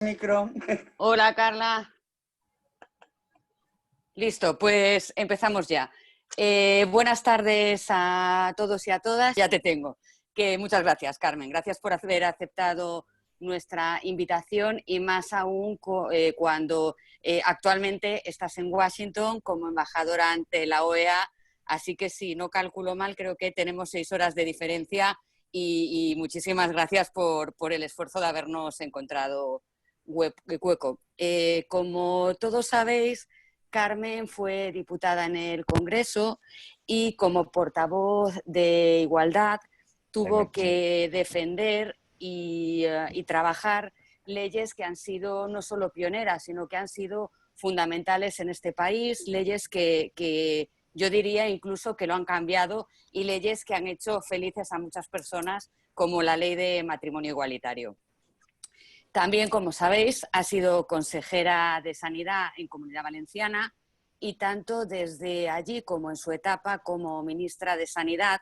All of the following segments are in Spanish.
Micro. Hola, Carla. Listo, pues empezamos ya. Buenas tardes a todos y a todas. Ya te tengo. Muchas gracias, Carmen. Gracias por haber aceptado nuestra invitación y más aún cuando actualmente estás en Washington como embajadora ante la OEA. Así que si no calculo mal, creo que tenemos 6 horas de diferencia y muchísimas gracias por el esfuerzo de habernos encontrado hueco. Como todos sabéis, Carmen fue diputada en el Congreso y como portavoz de Igualdad tuvo que defender y trabajar leyes que han sido no solo pioneras, sino que han sido fundamentales en este país, leyes que yo diría incluso que lo han cambiado y leyes que han hecho felices a muchas personas, como la ley de matrimonio igualitario. También, como sabéis, ha sido consejera de Sanidad en Comunidad Valenciana y tanto desde allí como en su etapa como ministra de Sanidad,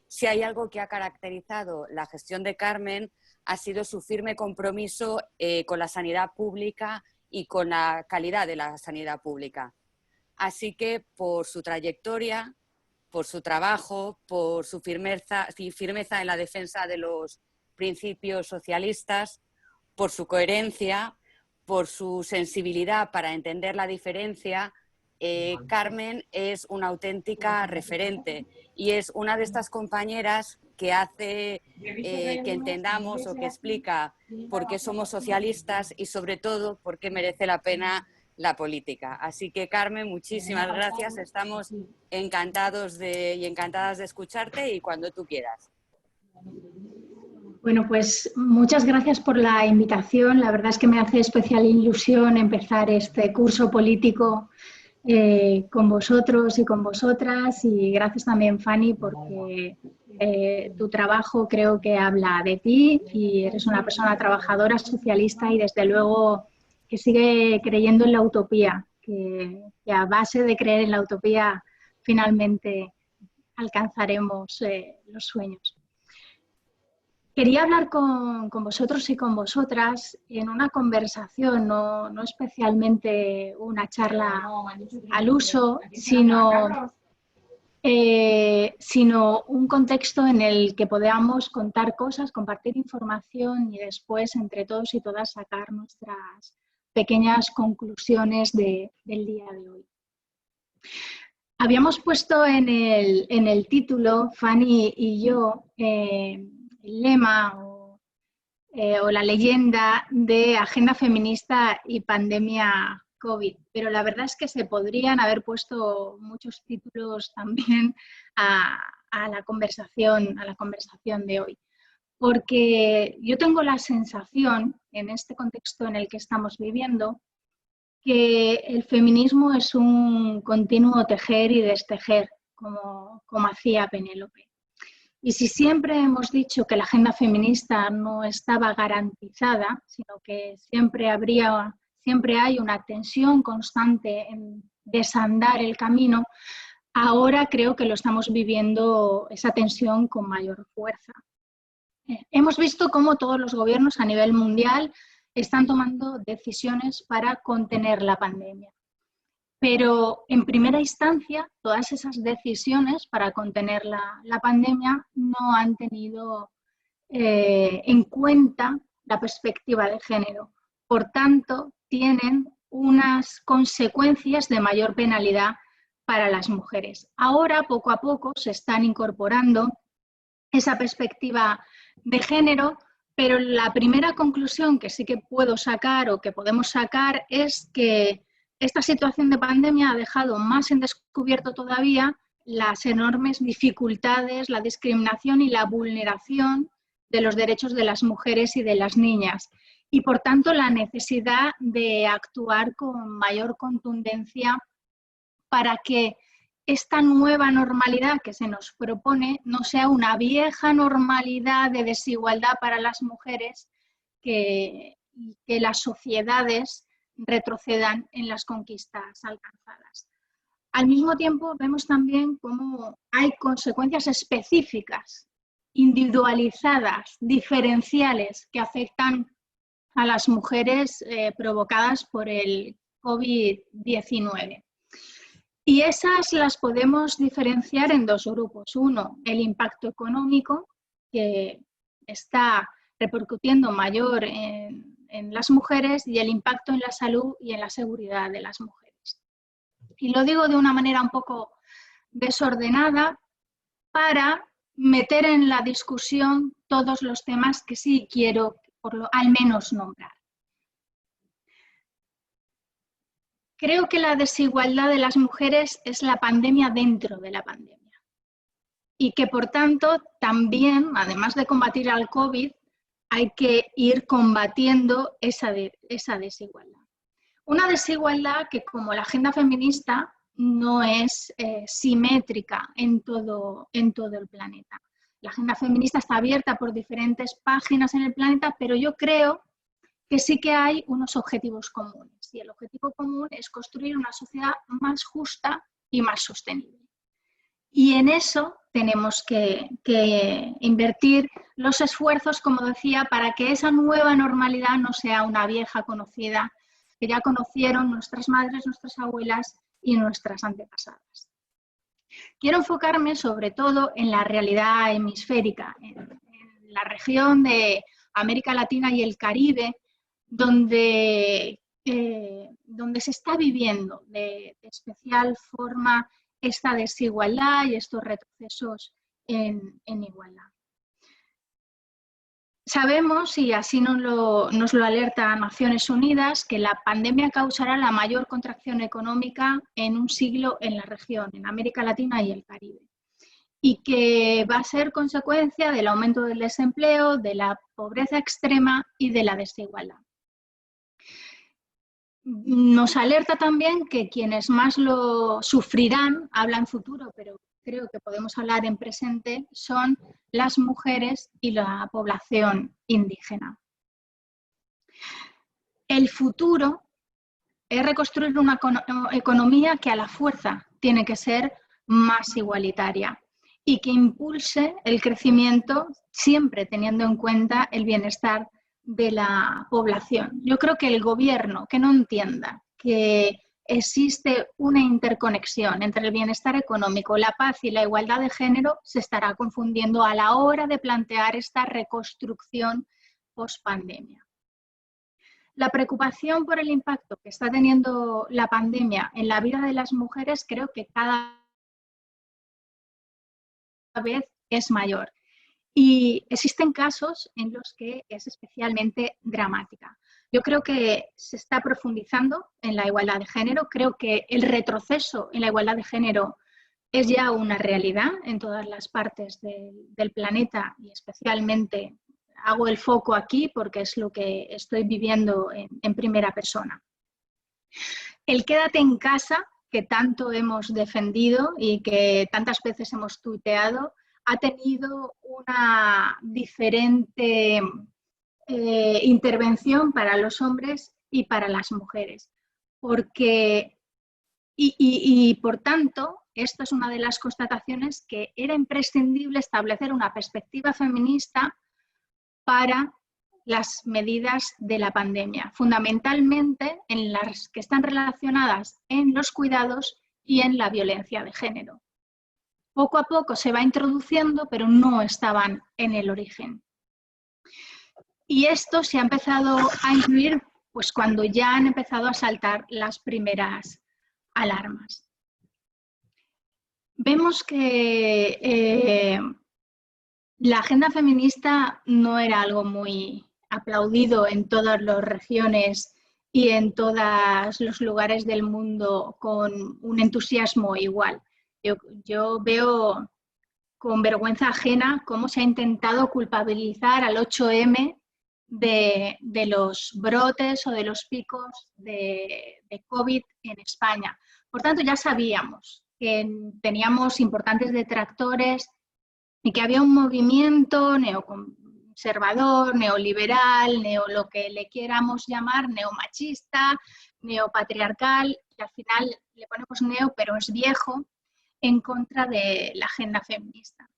si hay algo que ha caracterizado la gestión de Carmen ha sido su firme compromiso con la sanidad pública y con la calidad de la sanidad pública. Así que por su trayectoria, por su trabajo, por su firmeza en la defensa de los principios socialistas, por su coherencia, por su sensibilidad para entender la diferencia, Carmen es una auténtica referente y es una de estas compañeras que hace que entendamos o que explica por qué somos socialistas y sobre todo por qué merece la pena la política. Así que, Carmen, muchísimas gracias. Estamos encantados y encantadas de escucharte y cuando tú quieras. Bueno, pues muchas gracias por la invitación. La verdad es que me hace especial ilusión empezar este curso político con vosotros y con vosotras. Y gracias también, Fanny, porque tu trabajo creo que habla de ti y eres una persona trabajadora, socialista y desde luego que sigue creyendo en la utopía, que a base de creer en la utopía finalmente alcanzaremos los sueños. Quería hablar con vosotros y con vosotras en una conversación, no especialmente una charla al uso, sino un contexto en el que podamos contar cosas, compartir información y después entre todos y todas sacar nuestras pequeñas conclusiones del día de hoy. Habíamos puesto en el título, Fanny y yo, el lema o la leyenda de Agenda Feminista y Pandemia COVID, pero la verdad es que se podrían haber puesto muchos títulos también a la conversación de hoy, porque yo tengo la sensación, en este contexto en el que estamos viviendo, que el feminismo es un continuo tejer y destejer, como hacía Penélope. Y si siempre hemos dicho que la agenda feminista no estaba garantizada, sino que siempre hay una tensión constante en desandar el camino, ahora creo que lo estamos viviendo esa tensión con mayor fuerza. Hemos visto cómo todos los gobiernos a nivel mundial están tomando decisiones para contener la pandemia. Pero en primera instancia, todas esas decisiones para contener la pandemia no han tenido en cuenta la perspectiva de género. Por tanto, tienen unas consecuencias de mayor penalidad para las mujeres. Ahora, poco a poco, se están incorporando esa perspectiva de género, pero la primera conclusión que sí que puedo sacar o que podemos sacar es que esta situación de pandemia ha dejado más en descubierto todavía las enormes dificultades, la discriminación y la vulneración de los derechos de las mujeres y de las niñas y, por tanto, la necesidad de actuar con mayor contundencia para que esta nueva normalidad que se nos propone no sea una vieja normalidad de desigualdad para las mujeres que las sociedades retrocedan en las conquistas alcanzadas. Al mismo tiempo, vemos también cómo hay consecuencias específicas, individualizadas, diferenciales, que afectan a las mujeres provocadas por el COVID-19. Y esas las podemos diferenciar en dos grupos. Uno, el impacto económico, que está repercutiendo mayor en las mujeres, y el impacto en la salud y en la seguridad de las mujeres. Y lo digo de una manera un poco desordenada para meter en la discusión todos los temas que sí quiero al menos nombrar. Creo que la desigualdad de las mujeres es la pandemia dentro de la pandemia y que, por tanto, también, además de combatir al COVID, hay que ir combatiendo esa desigualdad. Una desigualdad que, como la agenda feminista, no es simétrica en todo el planeta. La agenda feminista está abierta por diferentes páginas en el planeta, pero yo creo que sí que hay unos objetivos comunes, y el objetivo común es construir una sociedad más justa y más sostenible. Y en eso tenemos que invertir los esfuerzos, como decía, para que esa nueva normalidad no sea una vieja conocida que ya conocieron nuestras madres, nuestras abuelas y nuestras antepasadas. Quiero enfocarme sobre todo en la realidad hemisférica, en la región de América Latina y el Caribe, donde se está viviendo de especial forma esta desigualdad y estos retrocesos en igualdad. Sabemos, y así nos lo alerta Naciones Unidas, que la pandemia causará la mayor contracción económica en un siglo en la región, en América Latina y el Caribe, y que va a ser consecuencia del aumento del desempleo, de la pobreza extrema y de la desigualdad. Nos alerta también que quienes más lo sufrirán, habla en futuro, pero creo que podemos hablar en presente, son las mujeres y la población indígena. El futuro es reconstruir una economía que a la fuerza tiene que ser más igualitaria y que impulse el crecimiento siempre teniendo en cuenta el bienestar de la población. Yo creo que el gobierno que no entienda que existe una interconexión entre el bienestar económico, la paz y la igualdad de género se estará confundiendo a la hora de plantear esta reconstrucción post-pandemia. La preocupación por el impacto que está teniendo la pandemia en la vida de las mujeres creo que cada vez es mayor. Y existen casos en los que es especialmente dramática. Yo creo que se está profundizando en la igualdad de género. Creo que el retroceso en la igualdad de género es ya una realidad en todas las partes del planeta, y especialmente hago el foco aquí porque es lo que estoy viviendo en primera persona. El quédate en casa, que tanto hemos defendido y que tantas veces hemos tuiteado, ha tenido una diferente intervención para los hombres y para las mujeres. Porque, y por tanto, esto es una de las constataciones, que era imprescindible establecer una perspectiva feminista para las medidas de la pandemia, fundamentalmente en las que están relacionadas en los cuidados y en la violencia de género. Poco a poco se va introduciendo, pero no estaban en el origen. Y esto se ha empezado a incluir pues, cuando ya han empezado a saltar las primeras alarmas. Vemos que la agenda feminista no era algo muy aplaudido en todas las regiones y en todos los lugares del mundo con un entusiasmo igual. Yo veo con vergüenza ajena cómo se ha intentado culpabilizar al 8M de los brotes o de los picos de COVID en España. Por tanto, ya sabíamos que teníamos importantes detractores y que había un movimiento neoconservador, neoliberal, lo que le quieramos llamar, neomachista, neopatriarcal, y al final le ponemos neo, pero es viejo, en contra de la agenda feminista.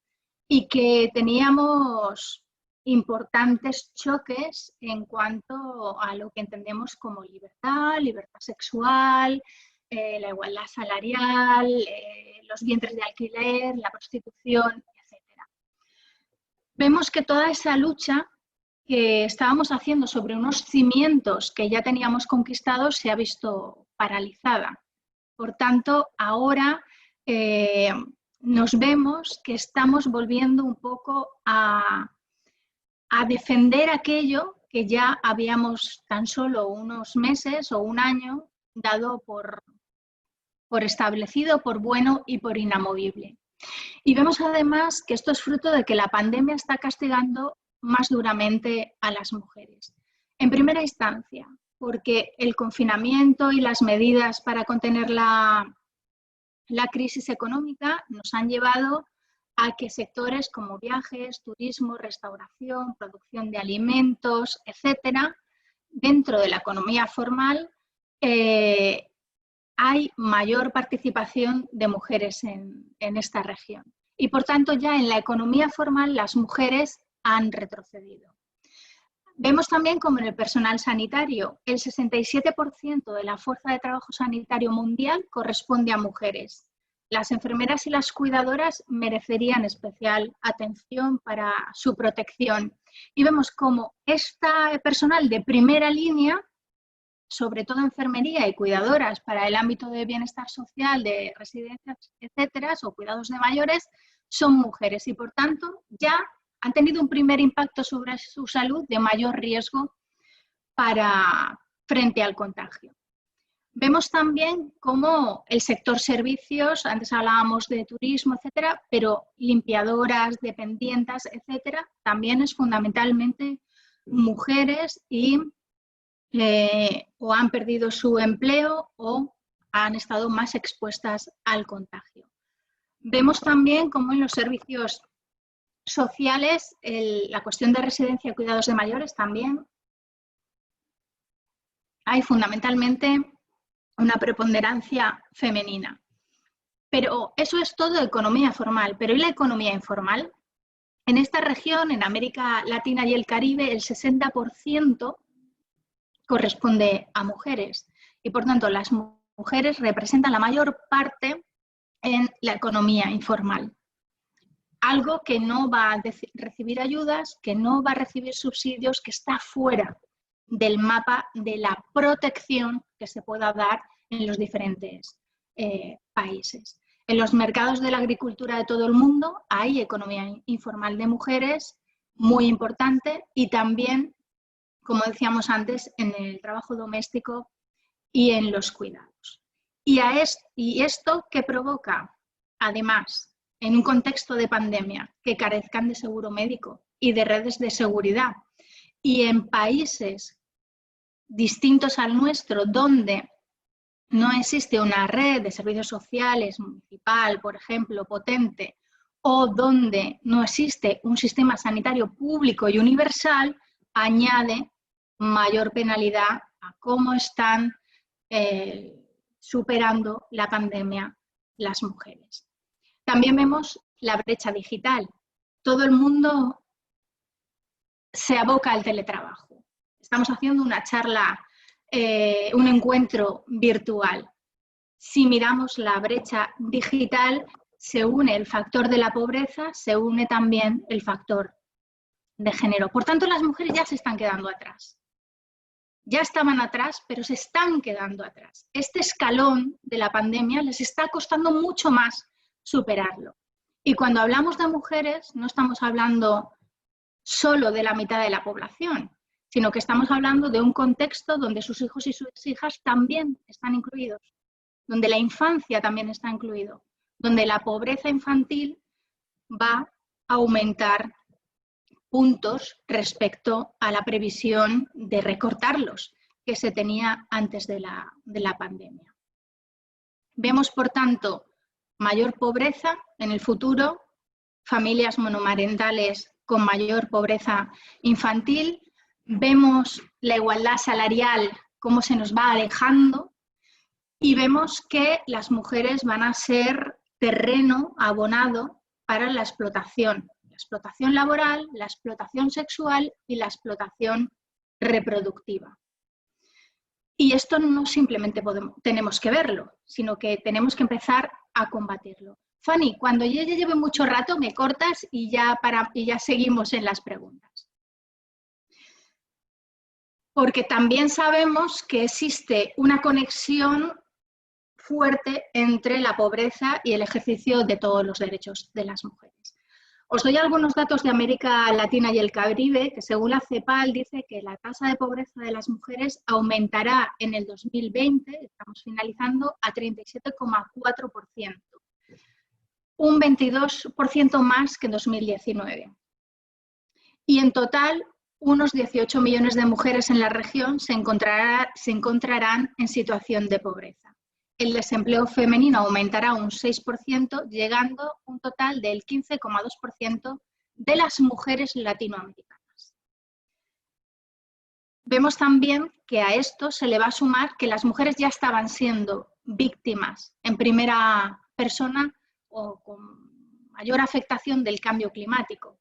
Y que teníamos importantes choques en cuanto a lo que entendemos como libertad, libertad sexual, la igualdad salarial, los vientres de alquiler, la prostitución, etc. Vemos que toda esa lucha que estábamos haciendo sobre unos cimientos que ya teníamos conquistados se ha visto paralizada. Por tanto, ahora nos vemos que estamos volviendo un poco a defender aquello que ya habíamos tan solo unos meses o un año dado por establecido, por bueno y por inamovible. Y vemos además que esto es fruto de que la pandemia está castigando más duramente a las mujeres. En primera instancia, porque el confinamiento y las medidas para contener la crisis económica nos han llevado a que sectores como viajes, turismo, restauración, producción de alimentos, etcétera, dentro de la economía formal hay mayor participación de mujeres en esta región. Y por tanto ya en la economía formal las mujeres han retrocedido. Vemos también como en el personal sanitario, el 67% de la fuerza de trabajo sanitario mundial corresponde a mujeres. Las enfermeras y las cuidadoras merecerían especial atención para su protección. Y vemos como este personal de primera línea, sobre todo enfermería y cuidadoras para el ámbito de bienestar social, de residencias, etcétera, o cuidados de mayores, son mujeres y por tanto ya han tenido un primer impacto sobre su salud de mayor riesgo frente al contagio. Vemos también cómo el sector servicios, antes hablábamos de turismo, etcétera, pero limpiadoras, dependientas, etcétera, también es fundamentalmente mujeres y o han perdido su empleo o han estado más expuestas al contagio. Vemos también cómo en los servicios sociales la cuestión de residencia y cuidados de mayores también hay fundamentalmente una preponderancia femenina. Pero eso es todo economía formal. Pero ¿y la economía informal? En esta región, en América Latina y el Caribe, el 60% corresponde a mujeres y por tanto las mujeres representan la mayor parte en la economía informal. Algo que no va a recibir ayudas, que no va a recibir subsidios, que está fuera del mapa de la protección que se pueda dar en los diferentes países. En los mercados de la agricultura de todo el mundo hay economía informal de mujeres muy importante y también, como decíamos antes, en el trabajo doméstico y en los cuidados. Y esto que provoca, además, en un contexto de pandemia, que carezcan de seguro médico y de redes de seguridad. Y en países distintos al nuestro, donde no existe una red de servicios sociales municipal, por ejemplo, potente, o donde no existe un sistema sanitario público y universal, añade mayor penalidad a cómo están superando la pandemia las mujeres. También vemos la brecha digital. Todo el mundo se aboca al teletrabajo. Estamos haciendo una charla, un encuentro virtual. Si miramos la brecha digital, se une el factor de la pobreza, se une también el factor de género. Por tanto, las mujeres ya se están quedando atrás. Ya estaban atrás, pero se están quedando atrás. Este escalón de la pandemia les está costando mucho más superarlo. Y cuando hablamos de mujeres, no estamos hablando solo de la mitad de la población, sino que estamos hablando de un contexto donde sus hijos y sus hijas también están incluidos, donde la infancia también está incluido, donde la pobreza infantil va a aumentar puntos respecto a la previsión de recortarlos que se tenía antes de la pandemia. Vemos, por tanto, mayor pobreza en el futuro, familias monomarentales con mayor pobreza infantil, vemos la igualdad salarial, cómo se nos va alejando, y vemos que las mujeres van a ser terreno abonado para la explotación explotación laboral, la explotación sexual y la explotación reproductiva. Y esto no simplemente tenemos que verlo, sino que tenemos que empezar a combatirlo. Fanny, cuando yo ya lleve mucho rato me cortas y ya seguimos en las preguntas. Porque también sabemos que existe una conexión fuerte entre la pobreza y el ejercicio de todos los derechos de las mujeres. Os doy algunos datos de América Latina y el Caribe, que según la CEPAL dice que la tasa de pobreza de las mujeres aumentará en el 2020, estamos finalizando, a 37,4%, un 22% más que en 2019. Y en total, unos 18 millones de mujeres en la región se encontrarán en situación de pobreza. El desempleo femenino aumentará un 6%, llegando a un total del 15,2% de las mujeres latinoamericanas. Vemos también que a esto se le va a sumar que las mujeres ya estaban siendo víctimas en primera persona o con mayor afectación del cambio climático,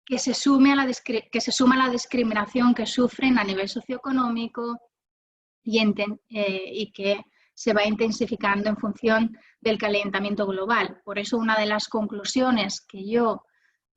que se suma a la discriminación que sufren a nivel socioeconómico y que se va intensificando en función del calentamiento global. Por eso una de las conclusiones que yo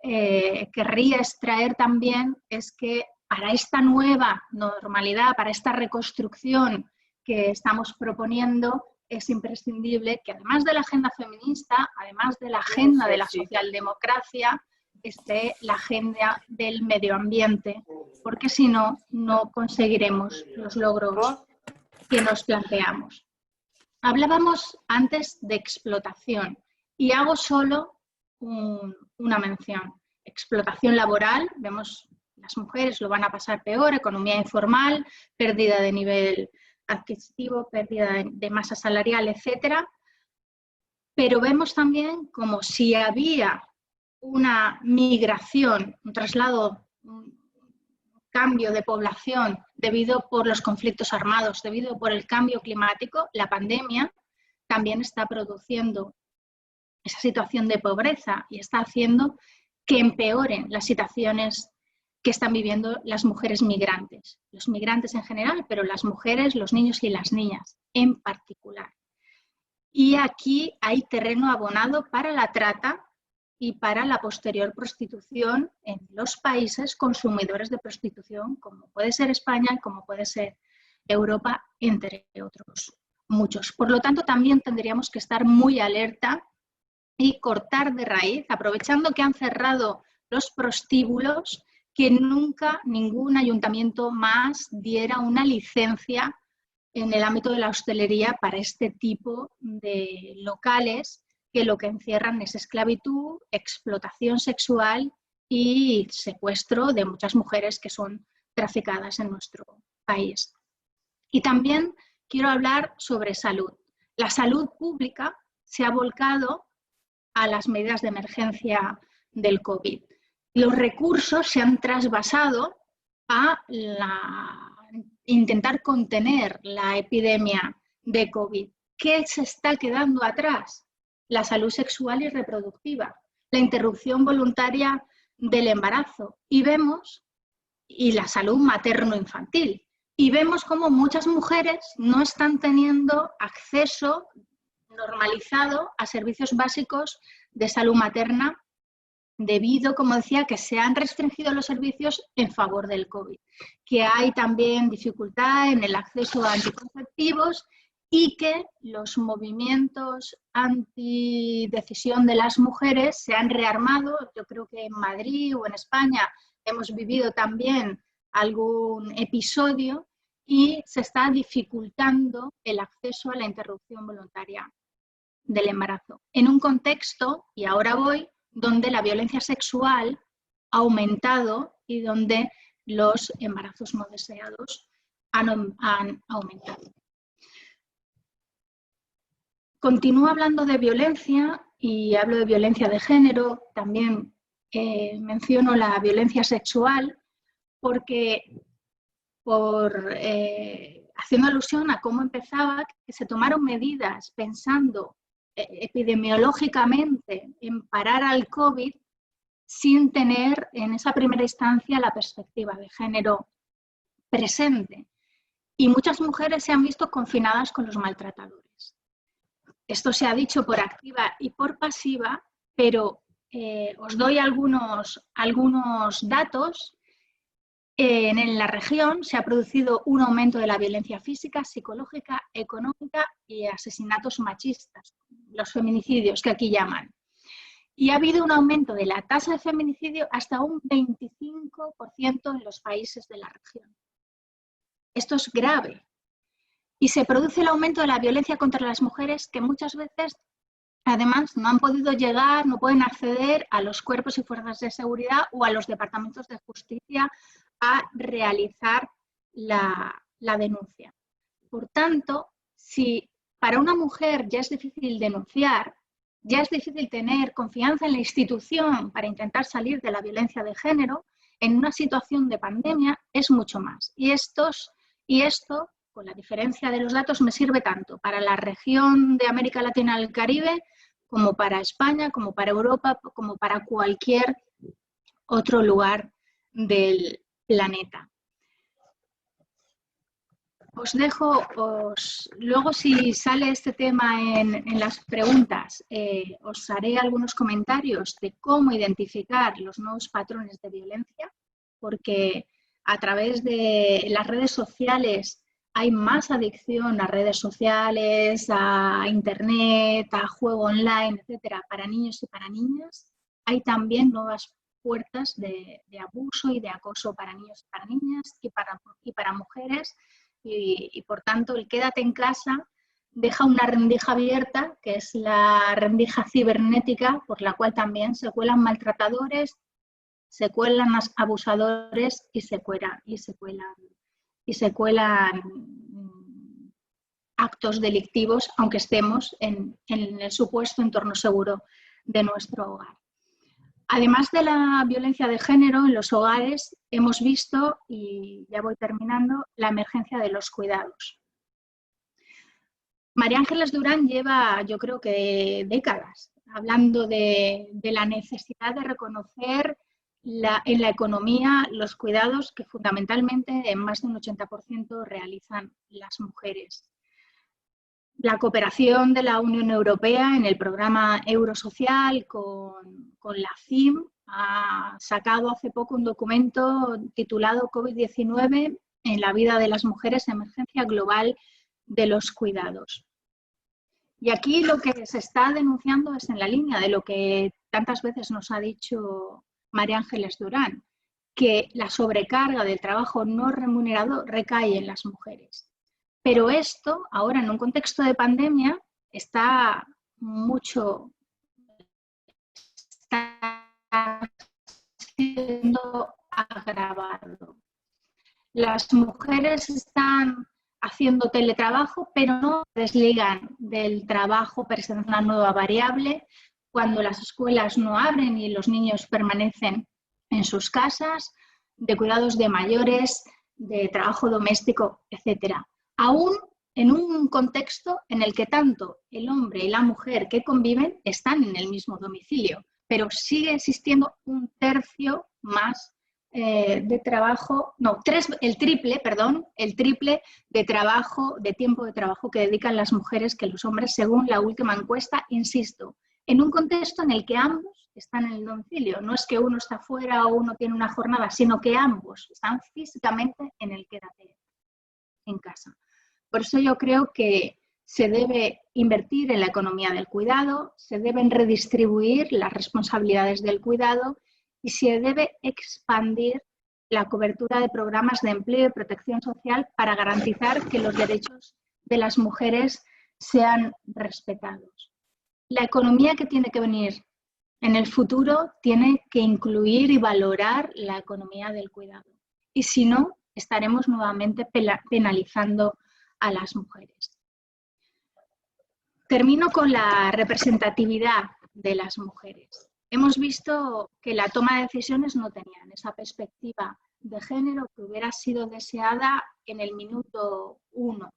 querría extraer también es que para esta nueva normalidad, para esta reconstrucción que estamos proponiendo, es imprescindible que además de la agenda feminista, además de la agenda de la socialdemocracia, esté la agenda del medio ambiente, porque si no, no conseguiremos los logros que nos planteamos. Hablábamos antes de explotación y hago solo una mención. Explotación laboral, vemos las mujeres lo van a pasar peor, economía informal, pérdida de nivel adquisitivo, pérdida de masa salarial, etc. Pero vemos también como si había una migración, un traslado, un cambio de población debido por los conflictos armados, debido por el cambio climático, la pandemia también está produciendo esa situación de pobreza y está haciendo que empeoren las situaciones que están viviendo las mujeres migrantes. Los migrantes en general, pero las mujeres, los niños y las niñas en particular. Y aquí hay terreno abonado para la trata y para la posterior prostitución en los países consumidores de prostitución, como puede ser España, como puede ser Europa, entre otros muchos. Por lo tanto, también tendríamos que estar muy alerta y cortar de raíz, aprovechando que han cerrado los prostíbulos, que nunca ningún ayuntamiento más diera una licencia en el ámbito de la hostelería para este tipo de locales que lo que encierran es esclavitud, explotación sexual y secuestro de muchas mujeres que son traficadas en nuestro país. Y también quiero hablar sobre salud. La salud pública se ha volcado a las medidas de emergencia del COVID. Los recursos se han trasvasado a intentar contener la epidemia de COVID. ¿Qué se está quedando atrás? La salud sexual y reproductiva, la interrupción voluntaria del embarazo y la salud materno-infantil. Y vemos cómo muchas mujeres no están teniendo acceso normalizado a servicios básicos de salud materna debido, como decía, que se han restringido los servicios en favor del COVID, que hay también dificultad en el acceso a anticonceptivos y que los movimientos antidecisión de las mujeres se han rearmado. Yo creo que en Madrid o en España hemos vivido también algún episodio y se está dificultando el acceso a la interrupción voluntaria del embarazo. En un contexto, y ahora voy, donde la violencia sexual ha aumentado y donde los embarazos no deseados han aumentado. Continúo hablando de violencia y hablo de violencia de género, también menciono la violencia sexual porque haciendo alusión a cómo empezaba, que se tomaron medidas pensando epidemiológicamente en parar al COVID, sin tener en esa primera instancia la perspectiva de género presente. Y muchas mujeres se han visto confinadas con los maltratadores. Esto se ha dicho por activa y por pasiva, pero os doy algunos datos. En la región se ha producido un aumento de la violencia física, psicológica, económica y asesinatos machistas, los feminicidios que aquí llaman. Y ha habido un aumento de la tasa de feminicidio hasta un 25% en los países de la región. Esto es grave. Y se produce el aumento de la violencia contra las mujeres, que muchas veces, además, no han podido llegar, no pueden acceder a los cuerpos y fuerzas de seguridad o a los departamentos de justicia a realizar la denuncia. Por tanto, si para una mujer ya es difícil denunciar, ya es difícil tener confianza en la institución para intentar salir de la violencia de género, en una situación de pandemia es mucho más. Y esto, con la diferencia de los datos, me sirve tanto para la región de América Latina y el Caribe, como para España, como para Europa, como para cualquier otro lugar del planeta. Os dejo, luego si sale este tema en las preguntas, os haré algunos comentarios de cómo identificar los nuevos patrones de violencia, porque a través de las redes sociales hay más adicción a redes sociales, a internet, a juego online, etcétera, para niños y para niñas. Hay también nuevas puertas de abuso y de acoso para niños y para niñas y para mujeres. Y por tanto, el quédate en casa deja una rendija abierta, que es la rendija cibernética, por la cual también se cuelan maltratadores, se cuelan abusadores y se cuelan actos delictivos, aunque estemos en el supuesto entorno seguro de nuestro hogar. Además de la violencia de género en los hogares, hemos visto, y ya voy terminando, la emergencia de los cuidados. María Ángeles Durán lleva, yo creo que décadas, hablando de la necesidad de reconocer en la economía los cuidados que fundamentalmente en más de un 80% realizan las mujeres. La cooperación de la Unión Europea en el programa Eurosocial con la CIM ha sacado hace poco un documento titulado COVID-19 en la vida de las mujeres, emergencia global de los cuidados. Y aquí lo que se está denunciando es en la línea de lo que tantas veces nos ha dicho María Ángeles Durán, que la sobrecarga del trabajo no remunerado recae en las mujeres. Pero esto, ahora en un contexto de pandemia, está siendo agravado. Las mujeres están haciendo teletrabajo, pero no desligan del trabajo presencial una nueva variable. Cuando las escuelas no abren y los niños permanecen en sus casas, de cuidados de mayores, de trabajo doméstico, etcétera. Aún en un contexto en el que tanto el hombre y la mujer que conviven están en el mismo domicilio, pero sigue existiendo un tercio más de trabajo, no, el triple de trabajo, de tiempo de trabajo que dedican las mujeres que los hombres, según la última encuesta, insisto, en un contexto en el que ambos están en el domicilio. No es que uno está fuera o uno tiene una jornada, sino que ambos están físicamente en el quédate en casa. Por eso yo creo que se debe invertir en la economía del cuidado, se deben redistribuir las responsabilidades del cuidado y se debe expandir la cobertura de programas de empleo y protección social para garantizar que los derechos de las mujeres sean respetados. La economía que tiene que venir en el futuro tiene que incluir y valorar la economía del cuidado. Y si no, estaremos nuevamente penalizando a las mujeres. Termino con la representatividad de las mujeres. Hemos visto que la toma de decisiones no tenían esa perspectiva de género que hubiera sido deseada en el minuto 1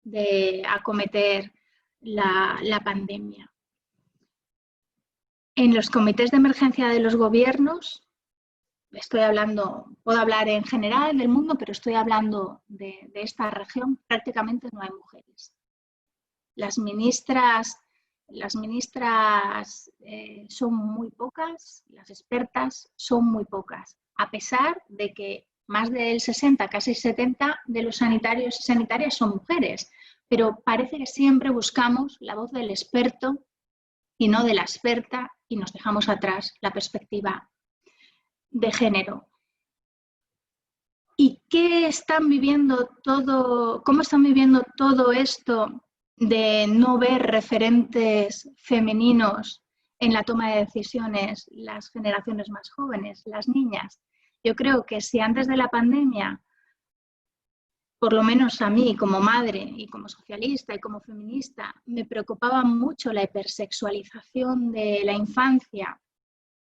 de acometer la pandemia. En los comités de emergencia de los gobiernos, puedo hablar en general del mundo, pero estoy hablando de esta región, prácticamente no hay mujeres. Las ministras son muy pocas, las expertas son muy pocas, a pesar de que más del 60, casi 70 de los sanitarios y sanitarias son mujeres, pero parece que siempre buscamos la voz del experto y no de la experta y nos dejamos atrás la perspectiva de género. ¿Y cómo están viviendo todo esto de no ver referentes femeninos en la toma de decisiones las generaciones más jóvenes, las niñas? Yo creo que si antes de la pandemia, por lo menos a mí como madre y como socialista y como feminista, me preocupaba mucho la hipersexualización de la infancia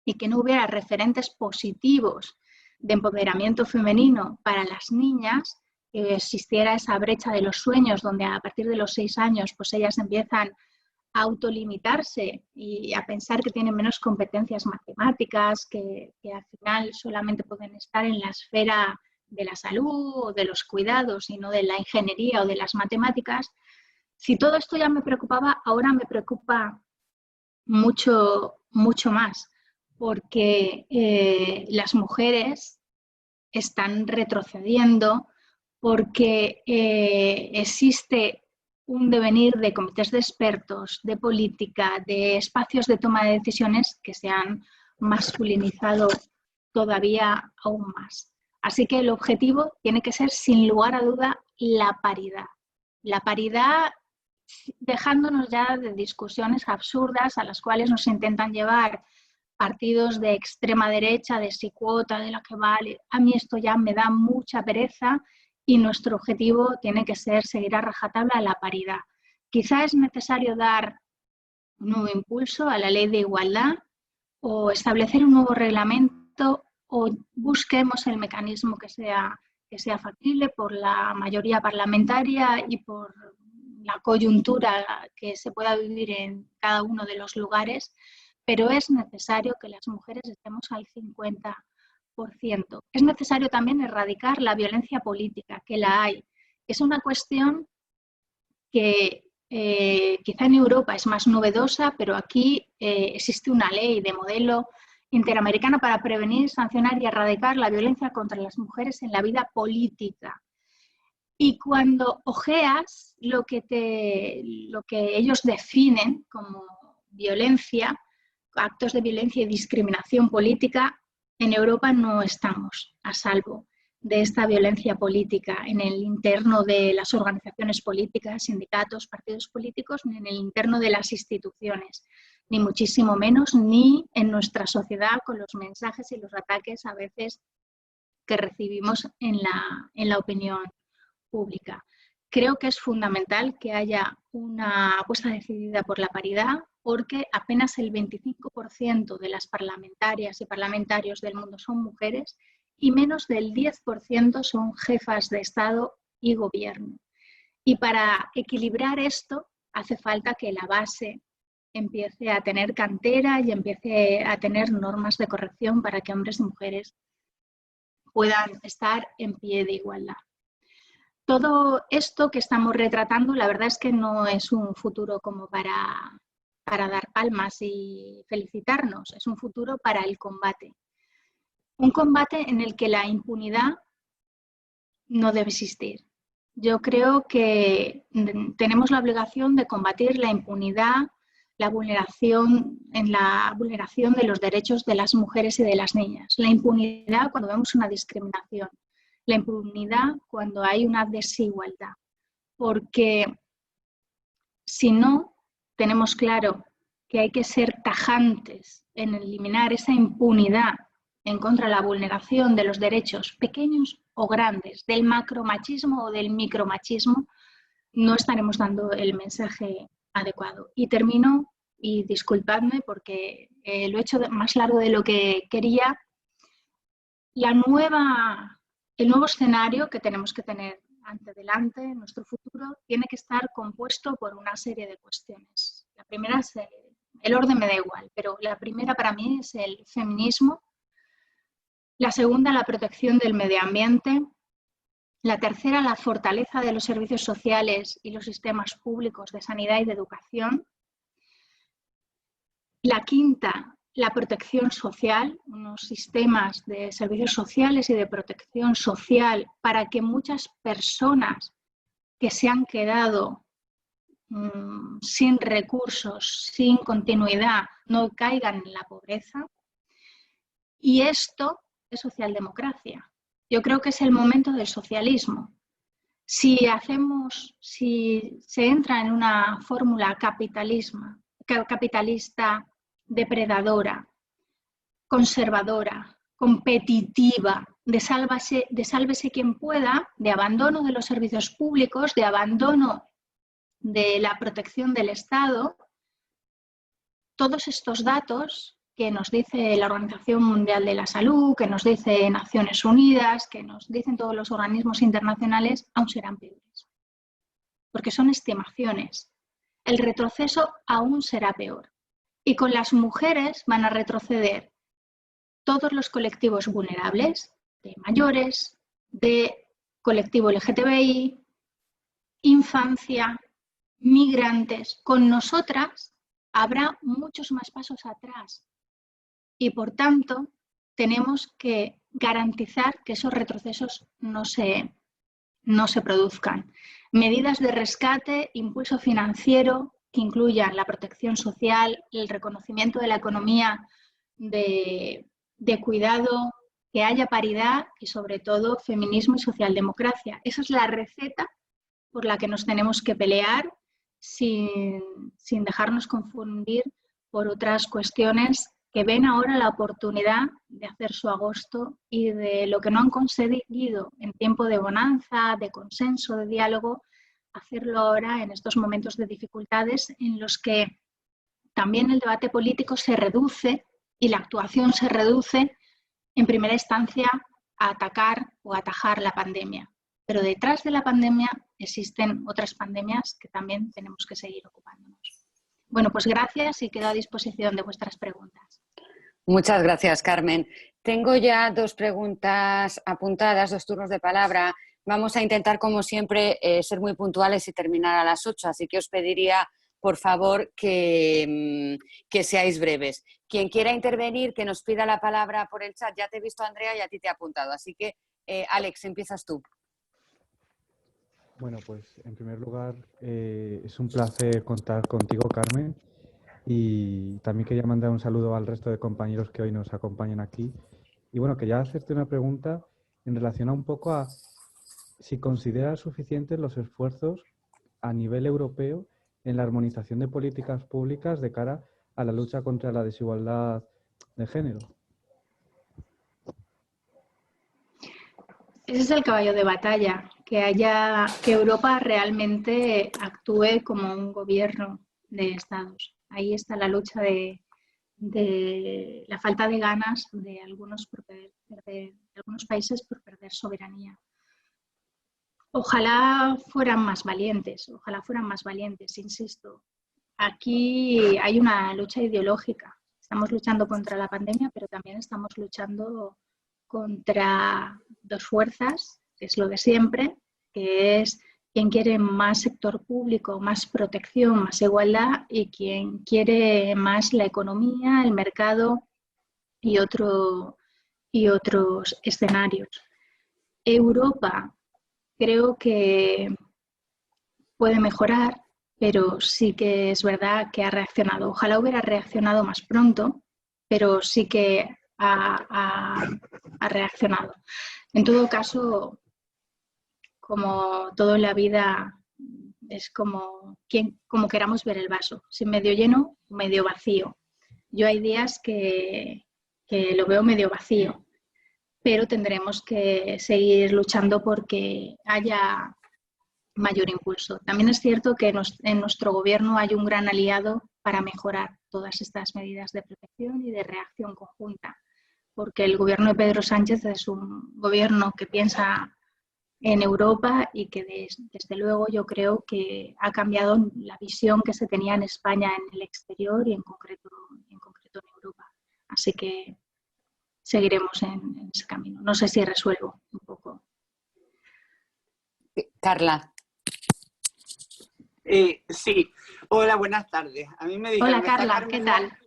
y que no hubiera referentes positivos de empoderamiento femenino para las niñas, que existiera esa brecha de los sueños donde a partir de los 6 años pues ellas empiezan a autolimitarse y a pensar que tienen menos competencias matemáticas, que al final solamente pueden estar en la esfera de la salud o de los cuidados y no de la ingeniería o de las matemáticas. Si todo esto ya me preocupaba, ahora me preocupa mucho, mucho más, porque las mujeres están retrocediendo, porque existe un devenir de comités de expertos, de política, de espacios de toma de decisiones que se han masculinizado todavía aún más. Así que el objetivo tiene que ser, sin lugar a duda, la paridad. La paridad, dejándonos ya de discusiones absurdas a las cuales nos intentan llevar partidos de extrema derecha, de si cuota, de la que vale. A mí esto ya me da mucha pereza y nuestro objetivo tiene que ser seguir a rajatabla la paridad. Quizá es necesario dar un nuevo impulso a la ley de igualdad o establecer un nuevo reglamento o busquemos el mecanismo que sea factible por la mayoría parlamentaria y por la coyuntura que se pueda vivir en cada uno de los lugares, pero es necesario que las mujeres estemos al 50%. Es necesario también erradicar la violencia política, que la hay. Es una cuestión que quizá en Europa es más novedosa, pero aquí existe una ley de modelo interamericana para prevenir, sancionar y erradicar la violencia contra las mujeres en la vida política. Y cuando ojeas lo que ellos definen como violencia, actos de violencia y discriminación política, en Europa no estamos a salvo de esta violencia política en el interno de las organizaciones políticas, sindicatos, partidos políticos, ni en el interno de las instituciones, ni muchísimo menos, ni en nuestra sociedad con los mensajes y los ataques a veces que recibimos en la opinión pública. Creo que es fundamental que haya una apuesta decidida por la paridad, porque apenas el 25% de las parlamentarias y parlamentarios del mundo son mujeres y menos del 10% son jefas de Estado y gobierno. Y para equilibrar esto hace falta que la base empiece a tener cantera y empiece a tener normas de corrección para que hombres y mujeres puedan estar en pie de igualdad. Todo esto que estamos retratando, la verdad es que no es un futuro como para dar palmas y felicitarnos, es un futuro para el combate. Un combate en el que la impunidad no debe existir. Yo creo que tenemos la obligación de combatir la impunidad, la vulneración de los derechos de las mujeres y de las niñas. La impunidad cuando vemos una discriminación. La impunidad cuando hay una desigualdad. Porque si no tenemos claro que hay que ser tajantes en eliminar esa impunidad en contra de la vulneración de los derechos pequeños o grandes, del macromachismo o del micromachismo, no estaremos dando el mensaje adecuado. Y termino, y disculpadme porque lo he hecho más largo de lo que quería, el nuevo escenario que tenemos que tener ante delante, nuestro futuro, tiene que estar compuesto por una serie de cuestiones. La primera es el orden me da igual, pero la primera para mí es el feminismo, la segunda la protección del medio ambiente, la tercera la fortaleza de los servicios sociales y los sistemas públicos de sanidad y de educación, la quinta la protección social, unos sistemas de servicios sociales y de protección social para que muchas personas que se han quedado sin recursos, sin continuidad, no caigan en la pobreza. Y esto es socialdemocracia. Yo creo que es el momento del socialismo. Si se entra en una fórmula capitalista, depredadora, conservadora, competitiva, de sálvese quien pueda, de abandono de los servicios públicos, de abandono de la protección del Estado, todos estos datos que nos dice la Organización Mundial de la Salud, que nos dice Naciones Unidas, que nos dicen todos los organismos internacionales, aún serán peores. Porque son estimaciones. El retroceso aún será peor. Y con las mujeres van a retroceder todos los colectivos vulnerables, de mayores, de colectivo LGTBI, infancia, migrantes. Con nosotras habrá muchos más pasos atrás y, por tanto, tenemos que garantizar que esos retrocesos no se produzcan. Medidas de rescate, impulso financiero que incluyan la protección social, el reconocimiento de la economía de cuidado, que haya paridad y, sobre todo, feminismo y socialdemocracia. Esa es la receta por la que nos tenemos que pelear sin dejarnos confundir por otras cuestiones que ven ahora la oportunidad de hacer su agosto y de lo que no han conseguido en tiempo de bonanza, de consenso, de diálogo, hacerlo ahora en estos momentos de dificultades en los que también el debate político se reduce y la actuación se reduce en primera instancia a atacar o atajar la pandemia. Pero detrás de la pandemia existen otras pandemias que también tenemos que seguir ocupándonos. Bueno, pues gracias y quedo a disposición de vuestras preguntas. Muchas gracias, Carmen. Tengo ya 2 preguntas apuntadas, 2 turnos de palabra. Vamos a intentar, como siempre, ser muy puntuales y terminar a las 8, así que os pediría, por favor, que seáis breves. Quien quiera intervenir, que nos pida la palabra por el chat. Ya te he visto, Andrea, y a ti te he apuntado. Así que, Alex, empiezas tú. Bueno, pues en primer lugar es un placer contar contigo, Carmen, y también quería mandar un saludo al resto de compañeros que hoy nos acompañan aquí. Y bueno, quería hacerte una pregunta en relación a un poco a si consideras suficientes los esfuerzos a nivel europeo en la armonización de políticas públicas de cara a la lucha contra la desigualdad de género. Ese es el caballo de batalla, que Europa realmente actúe como un gobierno de estados. Ahí está la lucha de la falta de ganas de algunos países por perder soberanía. Ojalá fueran más valientes, insisto. Aquí hay una lucha ideológica. Estamos luchando contra la pandemia, pero también estamos luchando contra 2 fuerzas, que es lo de siempre, que es quien quiere más sector público, más protección, más igualdad, y quien quiere más la economía, el mercado y otros escenarios. Europa creo que puede mejorar, pero sí que es verdad que ha reaccionado. Ojalá hubiera reaccionado más pronto, pero sí que ha reaccionado. En todo caso, como todo en la vida, es como queramos ver el vaso, si medio lleno o medio vacío. Yo hay días que lo veo medio vacío, pero tendremos que seguir luchando porque haya mayor impulso. También es cierto que en nuestro gobierno hay un gran aliado para mejorar todas estas medidas de protección y de reacción conjunta, porque el gobierno de Pedro Sánchez es un gobierno que piensa en Europa y que desde luego yo creo que ha cambiado la visión que se tenía en España en el exterior y en concreto en Europa. Así que seguiremos en ese camino. No sé si resuelvo un poco. Carla. Sí, hola, buenas tardes. A mí me dijeron, hola Carla, ¿qué tal?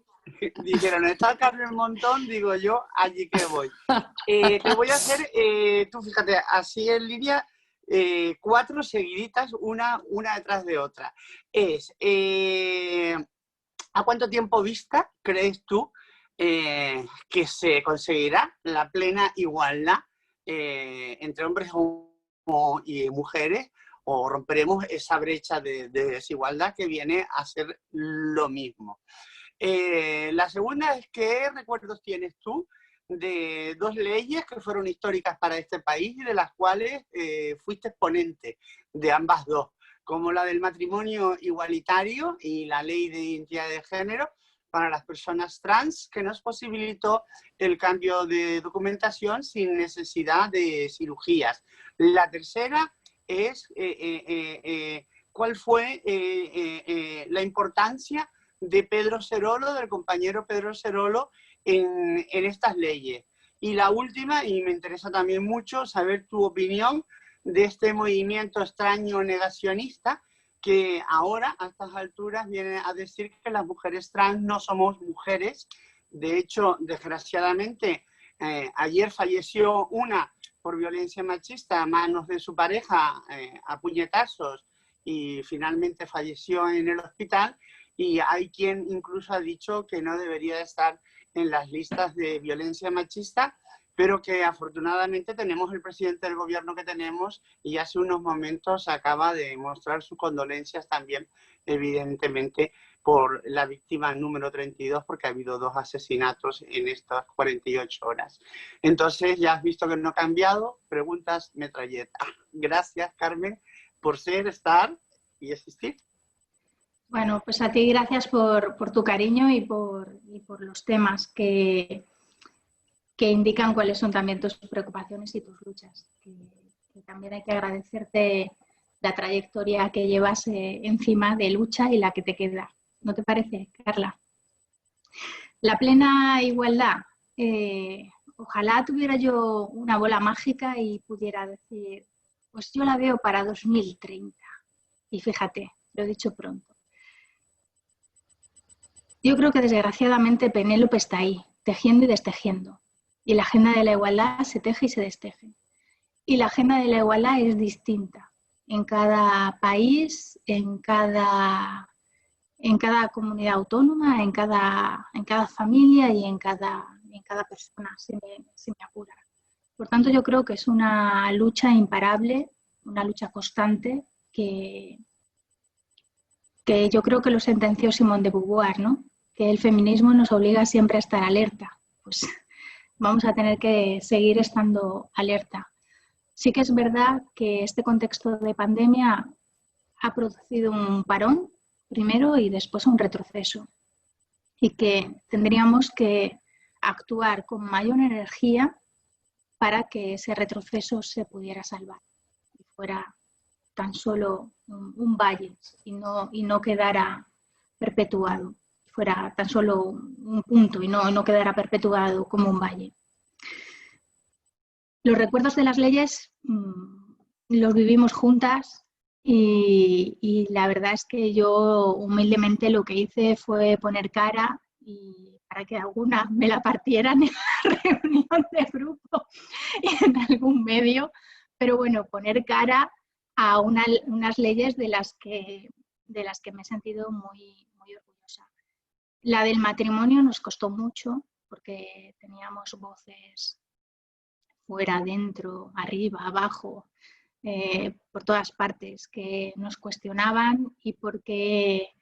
Dijeron, está Carmen Montón, digo yo, allí que voy. Te voy a hacer, tú fíjate, así en línea, 4 seguiditas, una detrás de otra. ¿A cuánto tiempo vista crees tú que se conseguirá la plena igualdad entre hombres y mujeres, o romperemos esa brecha de desigualdad que viene a ser lo mismo? La segunda es, ¿qué recuerdos tienes tú de 2 leyes que fueron históricas para este país y de las cuales fuiste ponente de ambas dos, como la del matrimonio igualitario y la ley de identidad de género para las personas trans, que nos posibilitó el cambio de documentación sin necesidad de cirugías? La tercera es cuál fue la importancia de Pedro Cerolo, del compañero Pedro Cerolo, en estas leyes. Y la última, y me interesa también mucho saber tu opinión de este movimiento extraño negacionista que ahora, a estas alturas, viene a decir que las mujeres trans no somos mujeres. De hecho, desgraciadamente, ayer falleció una por violencia machista a manos de su pareja, a puñetazos, y finalmente falleció en el hospital. Y hay quien incluso ha dicho que no debería estar en las listas de violencia machista, pero que afortunadamente tenemos el presidente del gobierno que tenemos, y hace unos momentos acaba de mostrar sus condolencias también, evidentemente, por la víctima número 32, porque ha habido 2 asesinatos en estas 48 horas. Entonces, ya has visto que no ha cambiado. Preguntas metralleta. Gracias, Carmen, por ser, estar y existir. Bueno, pues a ti gracias por tu cariño y por los temas que indican cuáles son también tus preocupaciones y tus luchas. Que también hay que agradecerte la trayectoria que llevas encima de lucha y la que te queda. ¿No te parece, Carla? La plena igualdad. Ojalá tuviera yo una bola mágica y pudiera decir, pues yo la veo para 2030. Y fíjate, lo he dicho pronto. Yo creo que desgraciadamente Penélope está ahí, tejiendo y destejiendo. Y la agenda de la igualdad se teje y se desteje. Y la agenda de la igualdad es distinta en cada país, en cada comunidad autónoma, en cada familia y en cada persona, si me apura. Por tanto, yo creo que es una lucha imparable, una lucha constante que yo creo que lo sentenció Simone de Beauvoir, ¿no? Que el feminismo nos obliga siempre a estar alerta. Pues vamos a tener que seguir estando alerta. Sí que es verdad que este contexto de pandemia ha producido un parón primero y después un retroceso, y que tendríamos que actuar con mayor energía para que ese retroceso se pudiera salvar y fuera tan solo un valle y no quedara perpetuado, fuera tan solo un punto y no quedara perpetuado como un valle. Los recuerdos de las leyes los vivimos juntas y la verdad es que yo humildemente lo que hice fue poner cara y para que alguna me la partieran en la reunión de grupo y en algún medio, pero bueno, poner cara a unas leyes de las que me he sentido muy orgullosa. La del matrimonio nos costó mucho porque teníamos voces fuera, dentro, arriba, abajo, por todas partes que nos cuestionaban y porque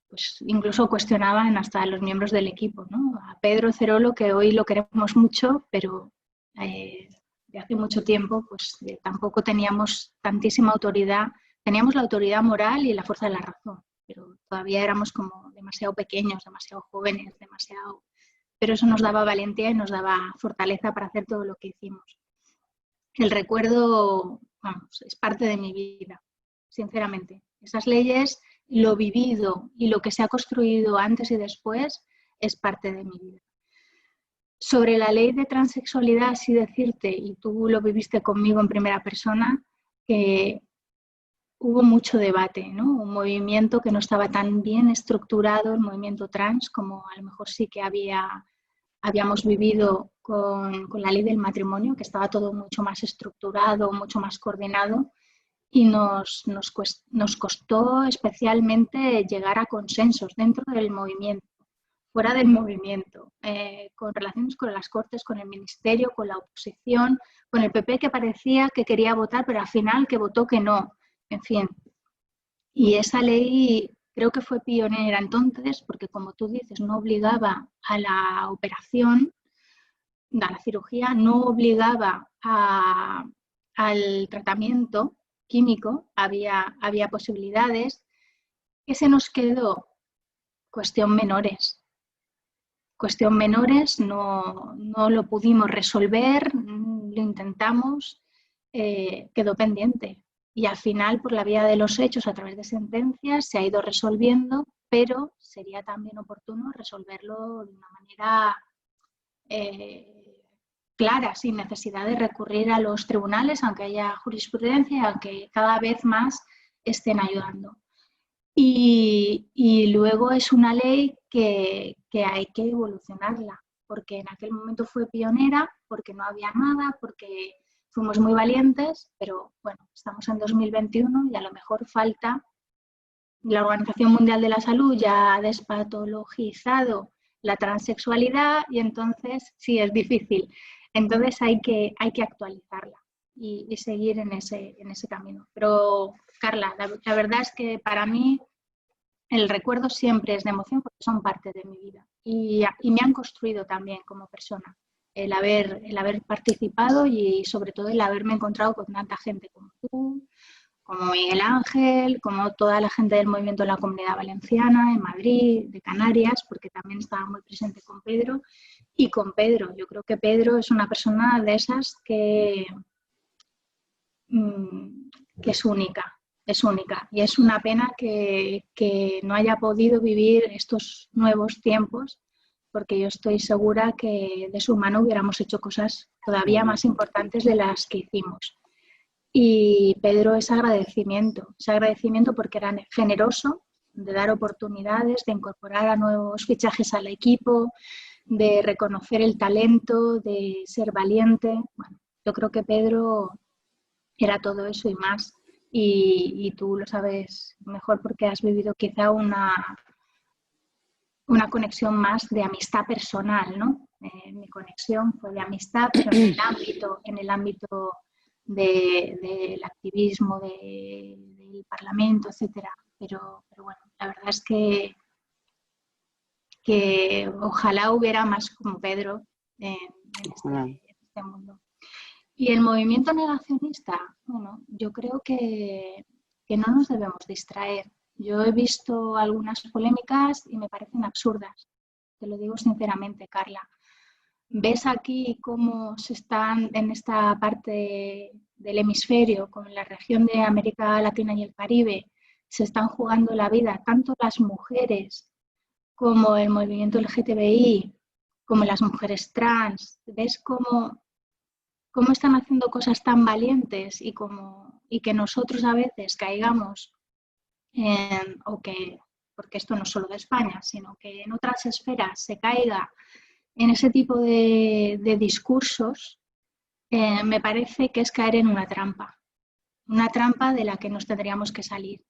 pues incluso cuestionaban hasta a los miembros del equipo, ¿no? A Pedro Cerolo, que hoy lo queremos mucho, pero de hace mucho tiempo pues tampoco teníamos tantísima autoridad. Teníamos la autoridad moral y la fuerza de la razón, pero todavía éramos como demasiado pequeños, demasiado jóvenes, pero eso nos daba valentía y nos daba fortaleza para hacer todo lo que hicimos. el recuerdo, vamos, es parte de mi vida, sinceramente. Esas leyes, lo vivido y lo que se ha construido antes y después es parte de mi vida. Sobre la ley de transexualidad, sí decirte, y tú lo viviste conmigo en primera persona, que hubo mucho debate, ¿no? Un movimiento que no estaba tan bien estructurado, el movimiento trans, como a lo mejor sí que habíamos vivido con la ley del matrimonio, que estaba todo mucho más estructurado, mucho más coordinado, y nos costó especialmente llegar a consensos dentro del movimiento, fuera del movimiento, con relaciones con las Cortes, con el Ministerio, con la oposición, con el PP que parecía que quería votar, pero al final que votó que no, en fin. Y esa ley creo que fue pionera entonces, porque como tú dices, no obligaba a la operación, a la cirugía, no obligaba al tratamiento químico, había posibilidades. ¿Qué se nos quedó? Cuestión menores. Cuestión menores, no lo pudimos resolver, lo intentamos, quedó pendiente. Y al final, por la vía de los hechos, a través de sentencias, se ha ido resolviendo, pero sería también oportuno resolverlo de una manera clara, sin necesidad de recurrir a los tribunales, aunque haya jurisprudencia, aunque cada vez más estén ayudando. Y luego es una ley que hay que evolucionarla, porque en aquel momento fue pionera, porque no había nada, porque fuimos muy valientes, pero bueno, estamos en 2021 y a lo mejor falta. La Organización Mundial de la Salud ya ha despatologizado la transexualidad y entonces sí es difícil. Entonces hay que actualizarla y seguir en ese camino. Pero Carla, la verdad es que para mí el recuerdo siempre es de emoción porque son parte de mi vida y me han construido también como persona. El haber participado y sobre todo el haberme encontrado con tanta gente como tú, como Miguel Ángel, como toda la gente del movimiento de la Comunidad Valenciana, en Madrid, de Canarias, porque también estaba muy presente con Pedro. Y con Pedro, yo creo que Pedro es una persona de esas que es única. Es única y es una pena que no haya podido vivir estos nuevos tiempos, porque yo estoy segura que de su mano hubiéramos hecho cosas todavía más importantes de las que hicimos. Y Pedro es agradecimiento porque era generoso de dar oportunidades, de incorporar a nuevos fichajes al equipo, de reconocer el talento, de ser valiente. Bueno, yo creo que Pedro era todo eso y más. Y tú lo sabes mejor porque has vivido quizá una conexión más de amistad personal, ¿no? Mi conexión fue de amistad, pero en el ámbito del activismo, del Parlamento, etcétera. Pero bueno, la verdad es que ojalá hubiera más como Pedro en este mundo. Y el movimiento negacionista, bueno, yo creo que no nos debemos distraer. Yo he visto algunas polémicas y me parecen absurdas. Te lo digo sinceramente, Carla. ¿Ves aquí cómo se están en esta parte del hemisferio, como en la región de América Latina y el Caribe, se están jugando la vida tanto las mujeres como el movimiento LGTBI, como las mujeres trans? ¿Ves cómo están haciendo cosas tan valientes y que nosotros a veces caigamos porque esto no es solo de España, sino que en otras esferas se caiga en ese tipo de discursos? Me parece que es caer en una trampa de la que nos tendríamos que salir.